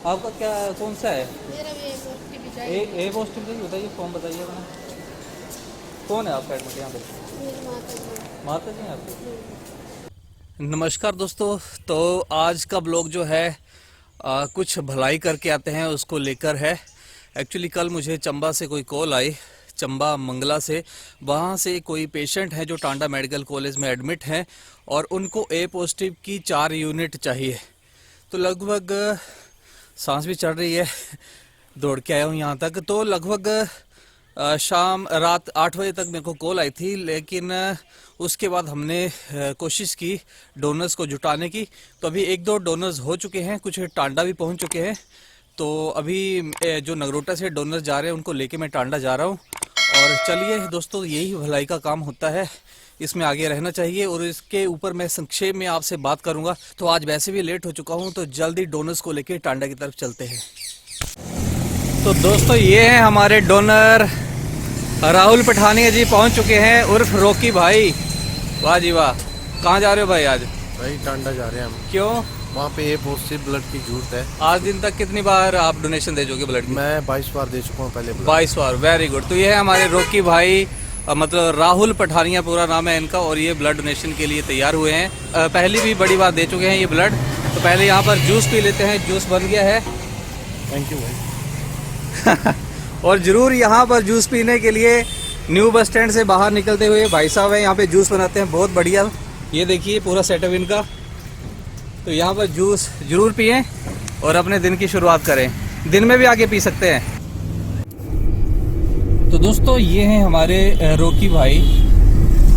आपका क्या कौन सा है? मेरा भी एक ओटीपी चाहिए। ए पॉजिटिव चाहिए, बताइए फॉर्म बताइए अपना। कौन है आपका एडमिट यहाँ पे? मेरी माता जी। माता जी हैं आपकी? नमस्कार दोस्तों, तो आज का ब्लॉग जो है कुछ भलाई करके आते हैं उसको लेकर है। एक्चुअली कल मुझे चंबा से कोई कॉल आई, चंबा मंगला से। वहाँ से कोई पेशेंट है जो टांडा मेडिकल कॉलेज में एडमिट हैं और उनको ए पॉजिटिव की 4 यूनिट चाहिए। तो लगभग सांस भी चढ़ रही है, दौड़ के आया हूँ यहाँ तक। तो लगभग शाम रात 8 बजे तक मेरे को कॉल आई थी, लेकिन उसके बाद हमने कोशिश की डोनर्स को जुटाने की। तो अभी 1-2 डोनर्स हो चुके हैं, कुछ टांडा भी पहुँच चुके हैं। तो अभी जो नगरोटा से डोनर जा रहे हैं उनको लेके मैं टांडा जा रहा हूँ। और चलिए दोस्तों, यही भलाई का काम होता है, इसमें आगे रहना चाहिए। और इसके ऊपर मैं संक्षेप में आपसे बात करूंगा। तो आज वैसे भी लेट हो चुका हूं, तो जल्दी डोनर्स को लेके टांडा की तरफ चलते हैं। तो दोस्तों, ये हैं हमारे डोनर राहुल पठानिया जी, पहुंच चुके हैं, उर्फ रॉकी भाई। वाह जी वाह। कहाँ जा रहे हो भाई आज? भाई टांडा जा रहे हैं हम। क्यों? वहाँ पे ए पॉजिटिव ब्लड की जरूरत है। आज दिन तक कितनी बार आप डोनेशन दे चुके ब्लड की? मैं 22 बार दे चुका हूँ पहले ब्लड। 22 बार, वेरी गुड। तो ये है हमारे रॉकी भाई, मतलब राहुल पठानिया पूरा नाम है इनका, और ये ब्लड डोनेशन के लिए तैयार हुए हैं। पहली भी बड़ी बार दे चुके हैं ये ब्लड। तो पहले यहाँ पर जूस पी लेते हैं, जूस बन गया है। थैंक यू भाई। और ज़रूर यहाँ पर जूस पीने के लिए न्यू बस स्टैंड से बाहर निकलते हुए भाई साहब हैं, यहाँ पे जूस बनाते हैं, बहुत बढ़िया। ये देखिए पूरा सेटअप इनका। तो यहाँ पर जूस ज़रूर पिएं और अपने दिन की शुरुआत करें। दिन में भी आगे पी सकते हैं। तो दोस्तों, ये हैं हमारे रॉकी भाई।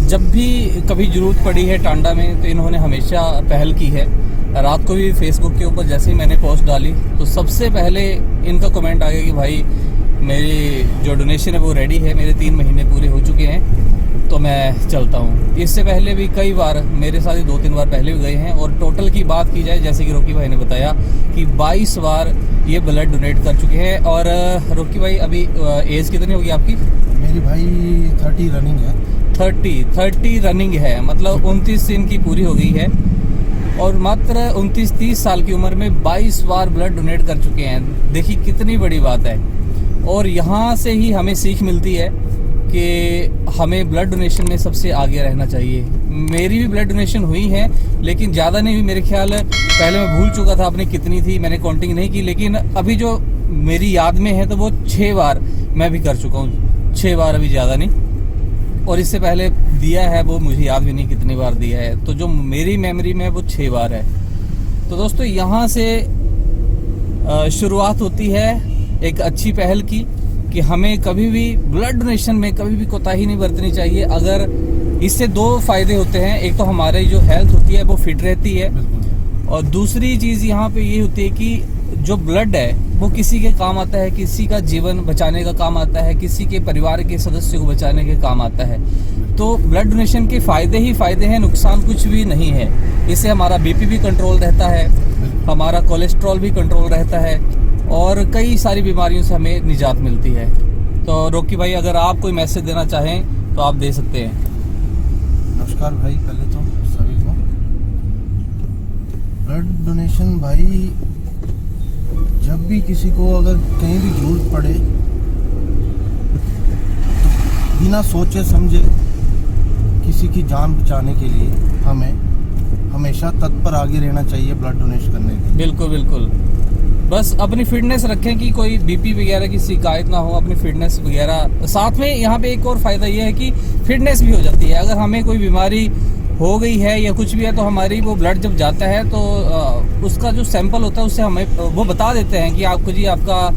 जब भी कभी ज़रूरत पड़ी है टांडा में तो इन्होंने हमेशा पहल की है। रात को भी फेसबुक के ऊपर जैसे ही मैंने पोस्ट डाली तो सबसे पहले इनका कमेंट आ गया कि भाई मेरी जो डोनेशन है वो रेडी है, मेरे 3 महीने पूरे हो चुके हैं, तो मैं चलता हूँ। इससे पहले भी कई बार मेरे साथ ही 2-3 बार पहले भी गए हैं। और टोटल की बात की जाए, जैसे कि रॉकी भाई ने बताया कि 22 बार ये ब्लड डोनेट कर चुके हैं। और रॉकी भाई, अभी एज कितनी होगी आपकी? मेरी भाई 30 रनिंग है। 30 रनिंग है, मतलब 29 इनकी पूरी हो गई है। और मात्र 29-30 साल की उम्र में 22 बार ब्लड डोनेट कर चुके हैं। देखिए कितनी बड़ी बात है। और यहाँ से ही हमें सीख मिलती है कि हमें ब्लड डोनेशन में सबसे आगे रहना चाहिए। मेरी भी ब्लड डोनेशन हुई है, लेकिन ज़्यादा नहीं हुई। मेरे ख्याल पहले मैं भूल चुका था अपनी कितनी थी, मैंने काउंटिंग नहीं की। लेकिन अभी जो मेरी याद में है तो वो 6 बार मैं भी कर चुका हूँ। 6 बार, अभी ज़्यादा नहीं। और इससे पहले दिया है वो मुझे याद भी नहीं कितनी बार दिया है। तो जो मेरी मेमोरी में वो 6 बार है। तो दोस्तों, यहाँ से शुरुआत होती है एक अच्छी पहल की कि हमें कभी भी ब्लड डोनेशन में कभी भी कोताही नहीं बरतनी चाहिए। अगर इससे 2 फायदे होते हैं, एक तो हमारी जो हेल्थ होती है वो फिट रहती है, और दूसरी चीज़ यहाँ पे ये होती है कि जो ब्लड है वो किसी के काम आता है, किसी का जीवन बचाने का काम आता है, किसी के परिवार के सदस्य को बचाने के काम आता है। तो ब्लड डोनेशन के फ़ायदे ही फ़ायदे हैं, नुकसान कुछ भी नहीं है। इससे हमारा बीपी भी कंट्रोल रहता है, हमारा कोलेस्ट्रॉल भी कंट्रोल रहता है, और कई सारी बीमारियों से हमें निजात मिलती है। तो रॉकी भाई, अगर आप कोई मैसेज देना चाहें तो आप दे सकते हैं। नमस्कार भाई, पहले तो सभी को। ब्लड डोनेशन भाई, जब भी किसी को अगर कहीं भी जरूरत पड़े तो बिना सोचे समझे किसी की जान बचाने के लिए हमें हमेशा तत्पर आगे रहना चाहिए ब्लड डोनेशन करने के। बिल्कुल बिल्कुल। बस अपनी फिटनेस रखें कि कोई बीपी वगैरह की शिकायत ना हो, अपनी फिटनेस वगैरह। साथ में यहाँ पे एक और फायदा ये है कि फिटनेस भी हो जाती है। अगर हमें कोई बीमारी हो गई है या कुछ भी है तो हमारी वो ब्लड जब जाता है तो उसका जो सैंपल होता है उससे हमें वो बता देते हैं कि आपको जी आपका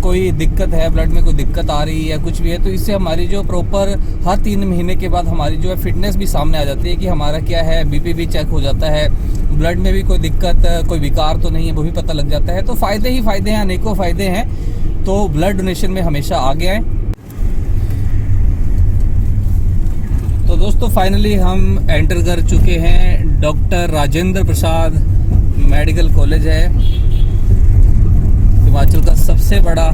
कोई दिक्कत है, ब्लड में कोई दिक्कत आ रही है या कुछ भी है। तो इससे हमारी जो प्रॉपर हर 3 महीने के बाद हमारी जो है फिटनेस भी सामने आ जाती है कि हमारा क्या है, बीपी भी चेक हो जाता है, ब्लड में भी कोई दिक्कत, कोई विकार तो नहीं है, वो भी पता लग जाता है। तो फ़ायदे ही फ़ायदे हैं, अनेकों फ़ायदे हैं। तो ब्लड डोनेशन में हमेशा आगे आएँ। तो दोस्तों, फाइनली हम एंटर कर चुके हैं doctor Rajendra Prasad medical college है, हिमाचल का सबसे बड़ा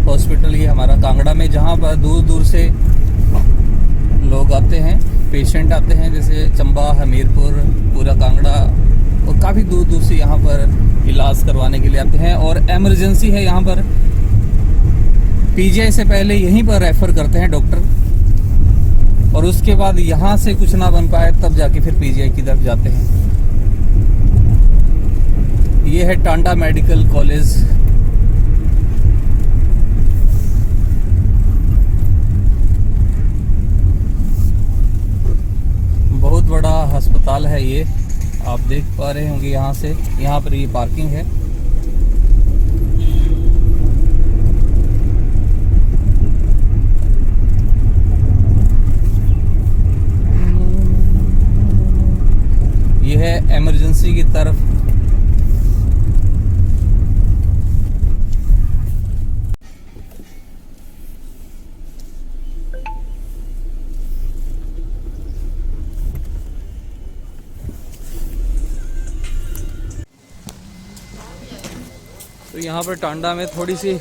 हॉस्पिटल ये हमारा कांगड़ा में, जहाँ पर दूर दूर से लोग आते हैं, पेशेंट आते हैं, जैसे चंबा, हमीरपुर, पूरा कांगड़ा और काफ़ी दूर दूर से यहाँ पर इलाज करवाने के लिए आते हैं। और एमरजेंसी है यहाँ पर, पीजीआई से पहले यहीं पर रेफर करते हैं डॉक्टर, और उसके बाद यहाँ से कुछ ना बन पाए तब जाके फिर पीजीआई की तरफ जाते हैं। ये है टांडा मेडिकल कॉलेज। बहुत बड़ा अस्पताल है ये, आप देख पा रहे होंगे यहाँ से। यहाँ पर ये पार्किंग है। ये है इमरजेंसी की तरफ। तो यहाँ पर टांडा में थोड़ी सी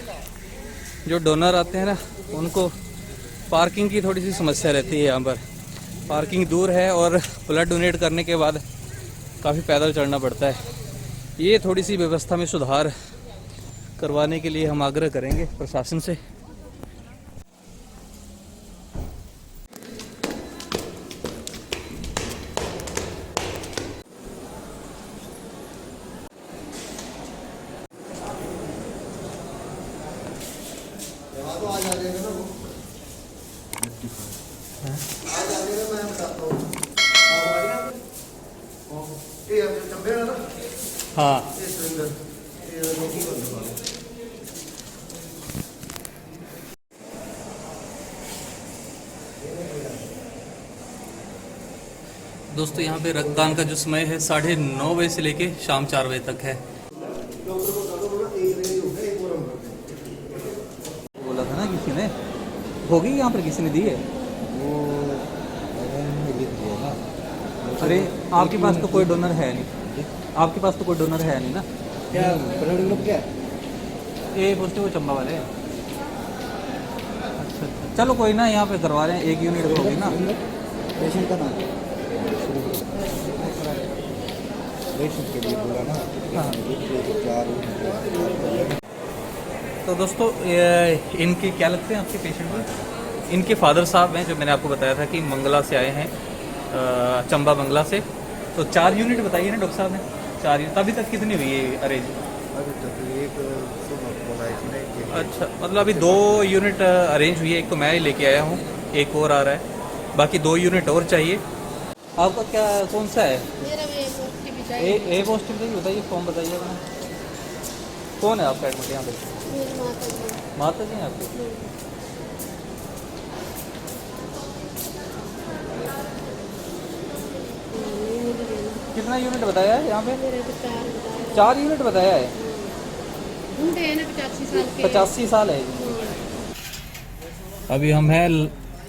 जो डोनर आते हैं ना, उनको पार्किंग की थोड़ी सी समस्या रहती है। यहाँ पर पार्किंग दूर है और ब्लड डोनेट करने के बाद काफ़ी पैदल चढ़ना पड़ता है। ये थोड़ी सी व्यवस्था में सुधार करवाने के लिए हम आग्रह करेंगे प्रशासन से। हाँ, दोस्तों यहाँ पे रक्तदान का जो समय है 9:30 बजे से लेके शाम 4 बजे तक है। बोला था ना किसी ने, होगी यहाँ पर किसी ने दी है वो, अरे आपके पास तो कोई डोनर है नहीं, आपके पास तो कोई डोनर है नहीं ना। क्या ब्लड ग्रुप क्या ये पूछते वो चंबा वाले। अच्छा, चलो कोई ना, यहाँ पे करवा रहे हैं, 1 यूनिट होगी ना। पेशेंट का नाम पेशेंट के लिए बोला ना। हाँ। 4 तो दोस्तों इनके क्या लगते हैं आपके पेशेंट में? इनके फादर साहब हैं, जो मैंने आपको बताया था कि मंगला से आए हैं, चंबा मंगला से। तो 4 यूनिट बताइए ना डॉक्टर साहब ने। 4 यूनिट अभी तक कितनी हुई है अरेंज? अभी तक एक अच्छा, मतलब अभी 2 यूनिट अरेंज हुई है। एक तो मैं ही लेके आया हूँ, एक और आ रहा है, बाकी 2 यूनिट और चाहिए। आपका क्या कौन सा है? मेरा भी एक पॉजिटिव चाहिए। ए पॉजिटिव बताइए, फॉर्म बताइए अपना। कौन है आपका एडमिट यहाँ पे? मेरी माता जी। माता जी हैं आपकी? कितना यूनिट बताया है यहाँ पे? मेरे को 4 बताया। 4 यूनिट बताया है। बूढ़े हैं ना 85 साल के। 85 साल है। अभी हम हैं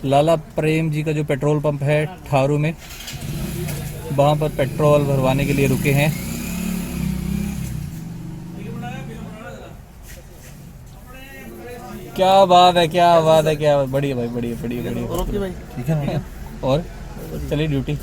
लाला प्रेम जी का जो पेट्रोल पंप है ठारू में, वहाँ पर पेट्रोल भरवाने के लिए रुके हैं। क्या बात है, क्या बात है, क्या बढ़िया भाई, बढ़िया बढ़िया बढ़िया। ठीक है ना। और चलिए ड्यूटी।